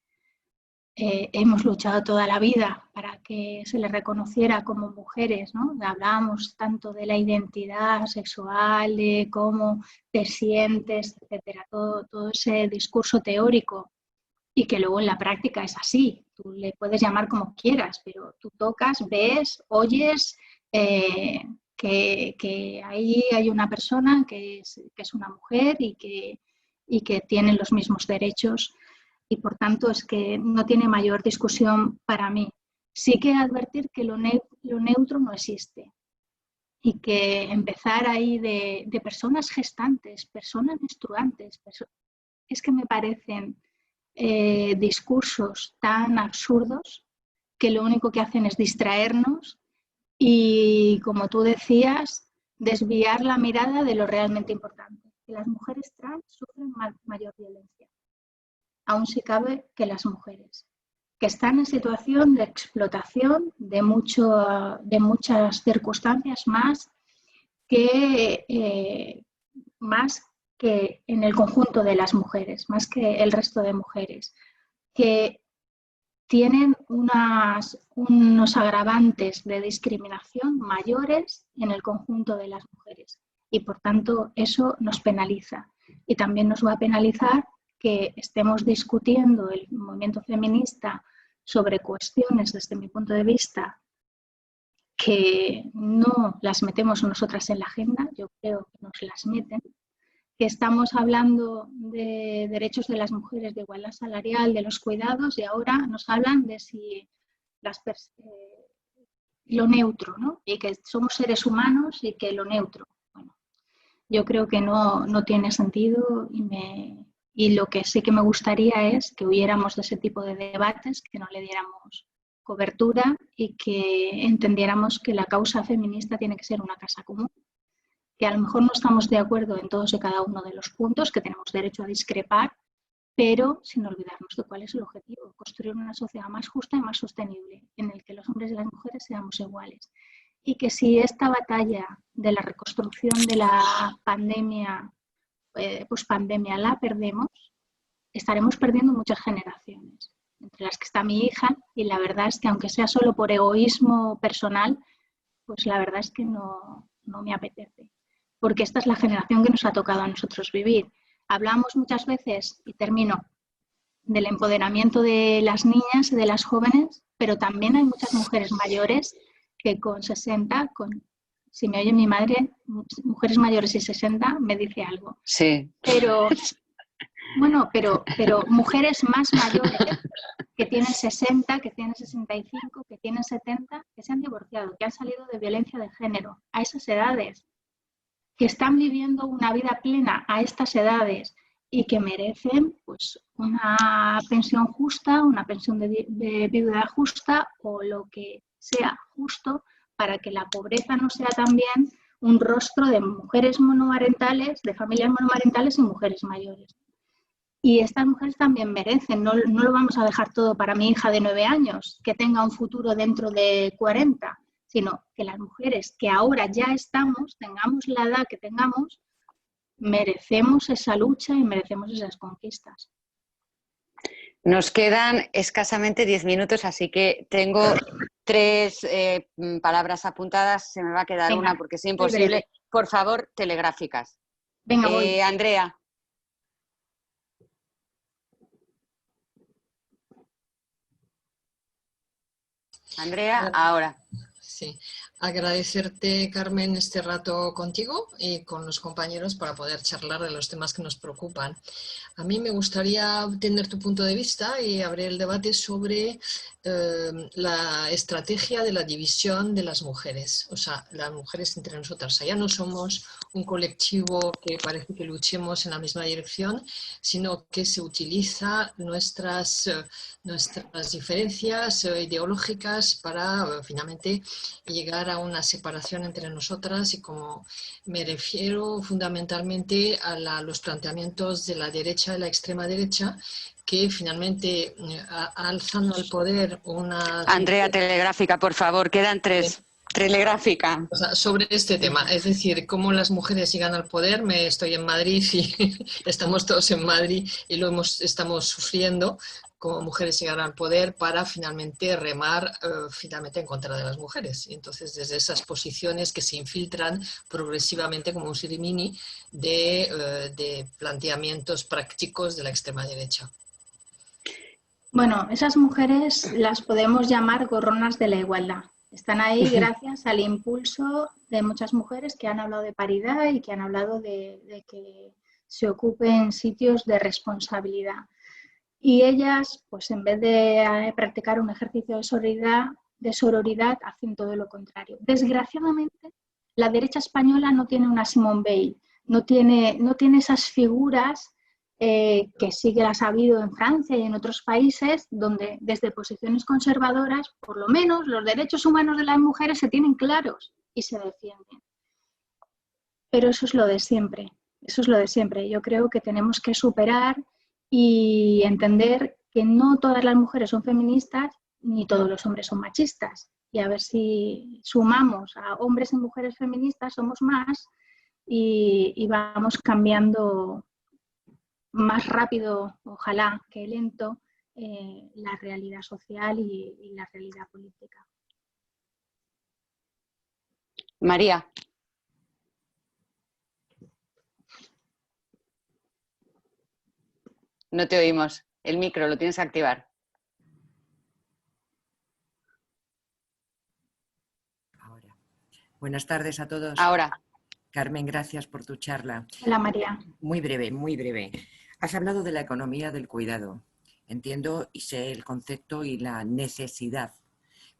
Hemos luchado toda la vida para que se les reconociera como mujeres, ¿no? Hablábamos tanto de la identidad sexual, de cómo te sientes, etcétera, todo ese discurso teórico, y que luego en la práctica es así. Tú le puedes llamar como quieras, pero tú tocas, ves, oyes que ahí hay una persona que es una mujer y que tiene los mismos derechos. Y por tanto es que no tiene mayor discusión para mí. Sí que advertir que lo neutro no existe. y que empezar ahí de personas gestantes, personas menstruantes, es que me parecen discursos tan absurdos que lo único que hacen es distraernos y, como tú decías, desviar la mirada de lo realmente importante, que las mujeres trans sufren mayor violencia, aún si cabe, que las mujeres, que están en situación de explotación de muchas circunstancias más que en el conjunto de las mujeres, más que el resto de mujeres, que tienen unos agravantes de discriminación mayores en el conjunto de las mujeres y, por tanto, eso nos penaliza. Y también nos va a penalizar que estemos discutiendo el movimiento feminista sobre cuestiones, desde mi punto de vista, que no las metemos nosotras en la agenda, yo creo que nos las meten, que estamos hablando de derechos de las mujeres, de igualdad salarial, de los cuidados, y ahora nos hablan de si lo neutro, ¿no? Y que somos seres humanos y que lo neutro. Bueno, yo creo que no tiene sentido y lo que sí que me gustaría es que huyéramos de ese tipo de debates, que no le diéramos cobertura y que entendiéramos que la causa feminista tiene que ser una casa común, que a lo mejor no estamos de acuerdo en todos y cada uno de los puntos, que tenemos derecho a discrepar, pero sin olvidarnos de cuál es el objetivo: construir una sociedad más justa y más sostenible, en el que los hombres y las mujeres seamos iguales. Y que si esta batalla de la reconstrucción de la pandemia, pospandemia, la perdemos, estaremos perdiendo muchas generaciones, entre las que está mi hija, y la verdad es que, aunque sea solo por egoísmo personal, pues la verdad es que no me apetece, porque esta es la generación que nos ha tocado a nosotros vivir. Hablamos muchas veces, y termino, del empoderamiento de las niñas y de las jóvenes, pero también hay muchas mujeres mayores que con 60, si me oye mi madre, mujeres mayores y 60 me dice algo. Sí. Pero mujeres más mayores que tienen 60, que tienen 65, que tienen 70, que se han divorciado, que han salido de violencia de género a esas edades, que están viviendo una vida plena a estas edades y que merecen, pues, una pensión justa, una pensión de viudedad justa, o lo que sea justo, para que la pobreza no sea también un rostro de mujeres monomarentales, de familias monomarentales y mujeres mayores. Y estas mujeres también merecen, no lo vamos a dejar todo para mi hija de 9 años, que tenga un futuro dentro de 40, sino que las mujeres que ahora ya estamos, tengamos la edad que tengamos, merecemos esa lucha y merecemos esas conquistas. Nos quedan escasamente 10 minutos, así que tengo 3 palabras apuntadas. Se me va a quedar una porque es imposible. Por favor, telegráficas. Venga, voy. Andrea. Andrea, ahora. Sí, agradecerte, Carmen, este rato contigo y con los compañeros para poder charlar de los temas que nos preocupan. A mí me gustaría tener tu punto de vista y abrir el debate sobre la estrategia de la división de las mujeres, o sea, las mujeres entre nosotras. Ya no somos un colectivo que parece que luchemos en la misma dirección, sino que se utiliza nuestras diferencias ideológicas para finalmente llegar a una separación entre nosotras, y como me refiero fundamentalmente a los planteamientos de la derecha y la extrema derecha, que finalmente alzan al poder una... Andrea, telegráfica, por favor, quedan 3. Telegráfica. O sea, sobre este tema, es decir, cómo las mujeres llegan al poder. Estoy en Madrid y estamos todos en Madrid y estamos sufriendo como mujeres llegar al poder para finalmente remar finalmente en contra de las mujeres. Y entonces, desde esas posiciones que se infiltran progresivamente como un sirimini de planteamientos prácticos de la extrema derecha. Bueno, esas mujeres las podemos llamar gorronas de la igualdad. Están ahí gracias al impulso de muchas mujeres que han hablado de paridad y que han hablado de que se ocupen sitios de responsabilidad. Y ellas, pues en vez de practicar un ejercicio de sororidad, hacen todo lo contrario. Desgraciadamente, La derecha española no tiene una Simone Veil, no tiene esas figuras que sí que las ha habido en Francia y en otros países, donde desde posiciones conservadoras, por lo menos los derechos humanos de las mujeres se tienen claros y se defienden. Pero eso es lo de siempre, eso es lo de siempre. Yo creo que tenemos que superar y entender que no todas las mujeres son feministas ni todos los hombres son machistas. Y a ver si sumamos a hombres y mujeres feministas, somos más y vamos cambiando más rápido, ojalá que lento, la realidad social y la realidad política. María. No te oímos. El micro lo tienes que activar. Ahora. Buenas tardes a todos. Ahora. Carmen, gracias por tu charla. Hola, María. Muy breve, muy breve. Has hablado de la economía del cuidado. Entiendo y sé el concepto y la necesidad,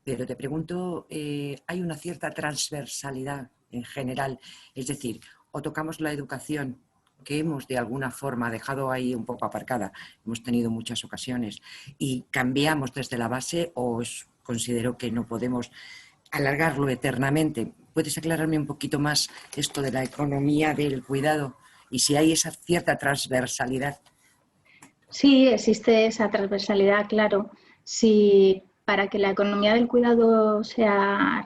pero te pregunto, ¿hay una cierta transversalidad en general? Es decir, o tocamos la educación, que hemos de alguna forma dejado ahí un poco aparcada, hemos tenido muchas ocasiones, y cambiamos desde la base, o considero que no podemos alargarlo eternamente. ¿Puedes aclararme un poquito más esto de la economía del cuidado y si hay esa cierta transversalidad? Sí, existe esa transversalidad, claro. Si para que la economía del cuidado sea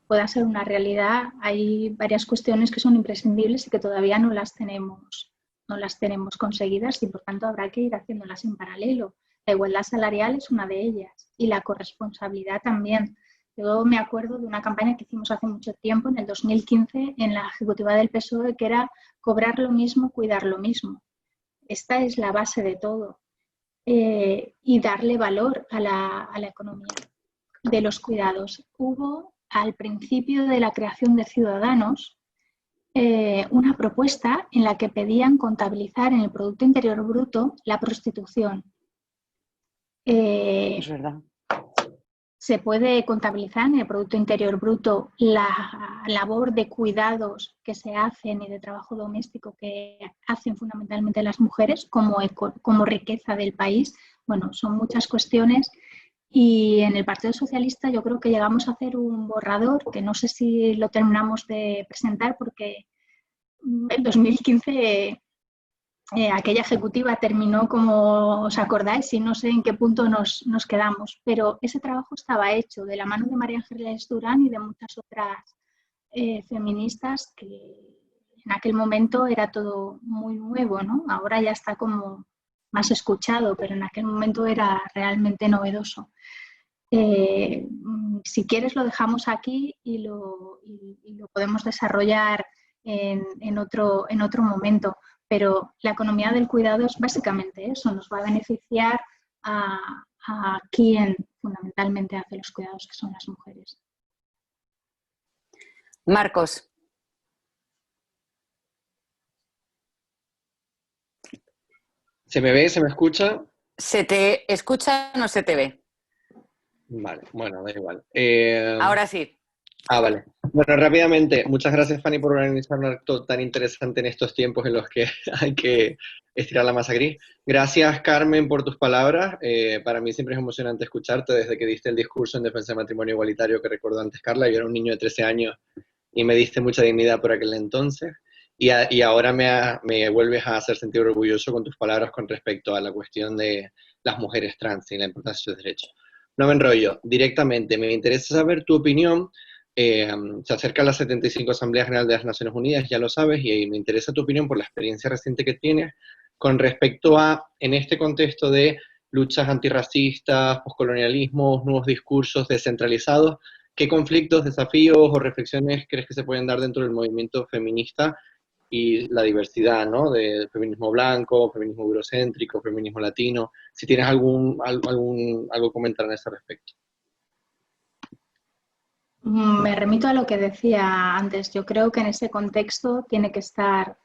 pueda ser una realidad, hay varias cuestiones que son imprescindibles y que todavía no las tenemos conseguidas y por tanto habrá que ir haciéndolas en paralelo. La igualdad salarial es una de ellas y la corresponsabilidad también. Yo me acuerdo de una campaña que hicimos hace mucho tiempo, en el 2015, en la ejecutiva del PSOE, que era cobrar lo mismo, cuidar lo mismo. Esta es la base de todo y darle valor a la economía de los cuidados. Hubo al principio de la creación de Ciudadanos una propuesta en la que pedían contabilizar en el Producto Interior Bruto la prostitución. Es verdad. Se puede contabilizar en el Producto Interior Bruto la labor de cuidados que se hacen y de trabajo doméstico que hacen fundamentalmente las mujeres como riqueza del país. Bueno, son muchas cuestiones y en el Partido Socialista yo creo que llegamos a hacer un borrador que no sé si lo terminamos de presentar porque en 2015... aquella ejecutiva terminó, como os acordáis, y no sé en qué punto nos quedamos, pero ese trabajo estaba hecho de la mano de María Ángeles Durán y de muchas otras feministas que en aquel momento era todo muy nuevo, ¿no? Ahora ya está como más escuchado, pero en aquel momento era realmente novedoso. Si quieres lo dejamos aquí y lo podemos desarrollar en otro momento. Pero la economía del cuidado es básicamente eso, nos va a beneficiar a quien fundamentalmente hace los cuidados, que son las mujeres. Marcos. ¿Se me ve? ¿Se me escucha? ¿Se te escucha o no se te ve? Vale, bueno, da igual. Ahora sí. Vale. Bueno, rápidamente, muchas gracias, Fanny, por organizar un acto tan interesante en estos tiempos en los que hay que estirar la masa gris. Gracias, Carmen, por tus palabras. Para mí siempre es emocionante escucharte desde que diste el discurso en defensa del matrimonio igualitario que recordó antes Carla. Yo era un niño de 13 años y me diste mucha dignidad por aquel entonces. Y ahora me vuelves a hacer sentir orgulloso con tus palabras con respecto a la cuestión de las mujeres trans y la importancia de sus derechos. No me enrollo, directamente, me interesa saber tu opinión. Se acerca la 75 Asamblea General de las Naciones Unidas, ya lo sabes, y me interesa tu opinión por la experiencia reciente que tienes con respecto a, en este contexto de luchas antirracistas, poscolonialismos, nuevos discursos descentralizados, ¿qué conflictos, desafíos o reflexiones crees que se pueden dar dentro del movimiento feminista y la diversidad, ¿no? De feminismo blanco, feminismo eurocéntrico, feminismo latino? Si tienes algo que comentar en ese respecto. Me remito a lo que decía antes. Yo creo que en ese contexto tiene que estar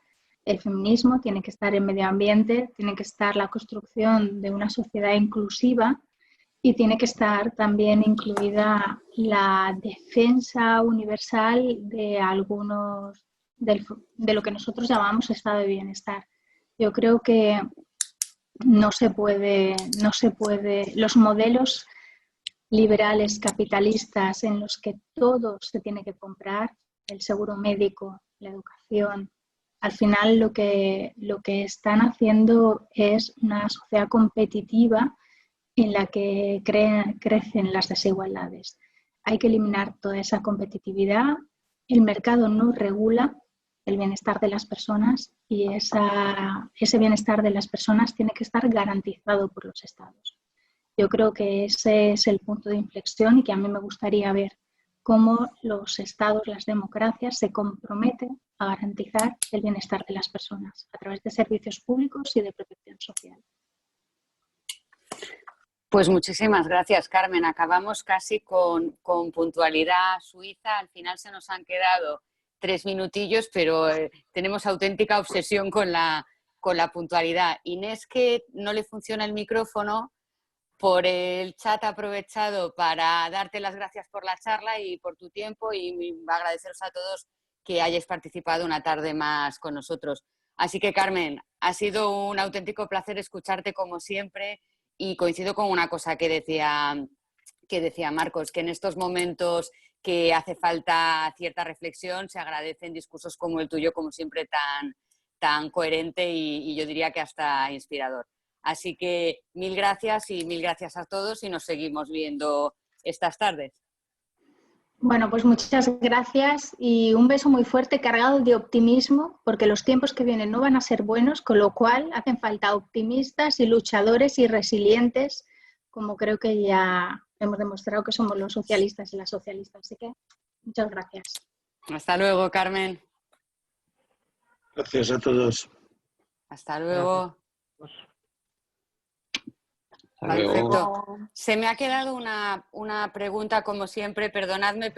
el feminismo, tiene que estar el medio ambiente, tiene que estar la construcción de una sociedad inclusiva y tiene que estar también incluida la defensa universal de algunos, de lo que nosotros llamamos estado de bienestar. Yo creo que no se puede, los modelos liberales capitalistas en los que todo se tiene que comprar, el seguro médico, la educación, al final lo que están haciendo es una sociedad competitiva en la que crecen las desigualdades. Hay que eliminar toda esa competitividad. El mercado no regula el bienestar de las personas y ese bienestar de las personas tiene que estar garantizado por los estados. Yo creo que ese es el punto de inflexión y que a mí me gustaría ver cómo los estados, las democracias se comprometen a garantizar el bienestar de las personas a través de servicios públicos y de protección social. Pues muchísimas gracias, Carmen. Acabamos casi con puntualidad suiza. Al final se nos han quedado 3 minutillos, pero tenemos auténtica obsesión con la puntualidad. Inés, que no le funciona el micrófono, por el chat ha aprovechado para darte las gracias por la charla y por tu tiempo y agradeceros a todos que hayáis participado una tarde más con nosotros. Así que, Carmen, ha sido un auténtico placer escucharte como siempre y coincido con una cosa que decía Marcos, que en estos momentos que hace falta cierta reflexión se agradecen discursos como el tuyo, como siempre tan coherente y yo diría que hasta inspirador. Así que mil gracias y mil gracias a todos y nos seguimos viendo estas tardes. Bueno, pues muchas gracias y un beso muy fuerte cargado de optimismo porque los tiempos que vienen no van a ser buenos, con lo cual hacen falta optimistas y luchadores y resilientes, como creo que ya hemos demostrado que somos los socialistas y las socialistas. Así que muchas gracias. Hasta luego, Carmen. Gracias a todos. Hasta luego. Hasta luego. Perfecto. Se me ha quedado una pregunta, como siempre, perdonadme.